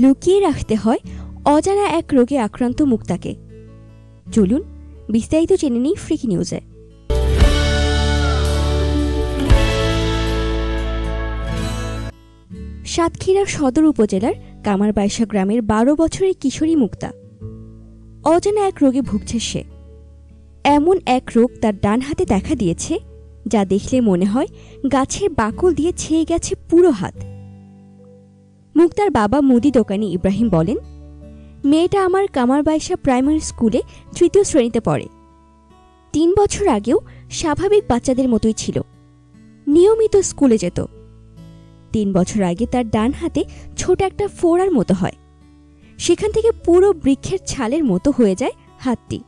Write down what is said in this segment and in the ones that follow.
লুকিয়ে রাখতে হয় অজানা এক রোগে আক্রান্ত মুক্তাকে। চলুন বিস্তারিত জেনে নিই ফ্রিকি নিউজে। সাতক্ষীরা সদর উপজেলার কামারবাইশা গ্রামের 12 বছরের কিশোরী মুক্তা। অজানা এক রোগে ভুগছে সে। এমন এক রোগ তার ডান হাতে দেখা দিয়েছে, যা দেখলে মনে হয় গাছের বাকল দিয়ে ছেয়ে গেছে পুরো হাত। মুক্তার বাবা মুদি দোকানি ইব্রাহিম বলেন, মেয়েটা আমার কামারবাইশা প্রাইমারি স্কুলে 3য় শ্রেণীতে পড়ে। 3 বছর আগেও স্বাভাবিক বাচ্চাদের মতোই ছিল, নিয়মিত স্কুলে যেত। 3 বছর আগে তার ডান হাতে ছোট একটা ফোড়ার মতো হয়, সেখান থেকে পুরো বৃক্ষের ছালের মতো হয়ে যায় হাতটি।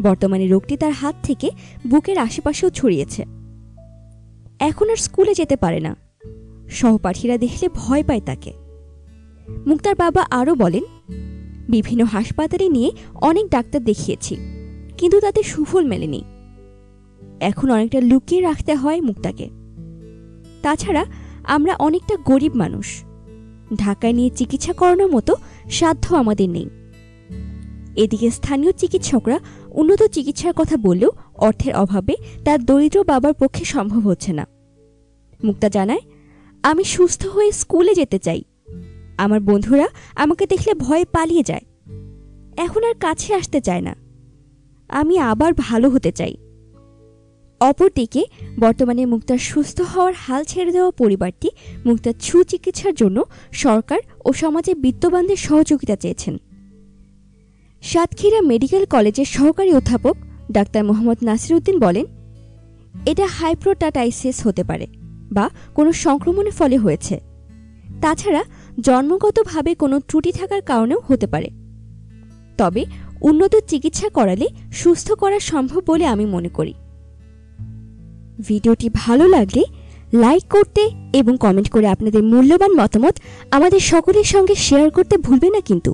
বর্তমানে রোগটি তার হাত থেকে বুকের আশেপাশেও ছড়িয়েছে। এখন আর স্কুলে যেতে পারে না, সহপাঠীরা দেখলে ভয় পায় তাকে। মুক্তার বাবা আরও বলেন, বিভিন্ন হাসপাতালে নিয়ে অনেক ডাক্তার দেখিয়েছি, কিন্তু তাতে সুফল মেলেনি। এখন অনেকটা লুকিয়ে রাখতে হয় মুক্তাকে। তাছাড়া আমরা অনেকটা গরিব মানুষ, ঢাকায় নিয়ে চিকিৎসা করানোর মতো সাধ্য আমাদের নেই। এদিকে স্থানীয় চিকিৎসকরা উন্নত চিকিৎসার কথা বললেও অর্থের অভাবে তার দরিদ্র বাবার পক্ষে সম্ভব হচ্ছে না। মুক্তা জানায়, আমি সুস্থ হয়ে স্কুলে যেতে চাই। আমার বন্ধুরা আমাকে দেখলে ভয়ে পালিয়ে যায়, এখন আর কাছে আসতে চায় না। আমি আবার ভালো হতে চাই। অপরদিকে বর্তমানে মুক্তার সুস্থ হওয়ার হাল ছেড়ে দেওয়া পরিবারটি মুক্তার সুচিকিৎসার জন্য সরকার ও সমাজের বিত্তবানদের সহযোগিতা চেয়েছেন। সাতক্ষীরা মেডিকেল কলেজের সহকারী অধ্যাপক ডাক্তার মোহাম্মদ নাসির উদ্দিন বলেন, এটা হাইপ্রোটাটাইসিস হতে পারে বা কোনো সংক্রমণের ফলে হয়েছে। তাছাড়া জন্মগতভাবে কোনো ত্রুটি থাকার কারণেও হতে পারে। তবে উন্নত চিকিৎসা করালে সুস্থ করা সম্ভব বলে আমি মনে করি। ভিডিওটি ভালো লাগলে লাইক করতে এবং কমেন্ট করে আপনাদের মূল্যবান মতামত আমাদের সকলের সঙ্গে শেয়ার করতে ভুলবেন না কিন্তু।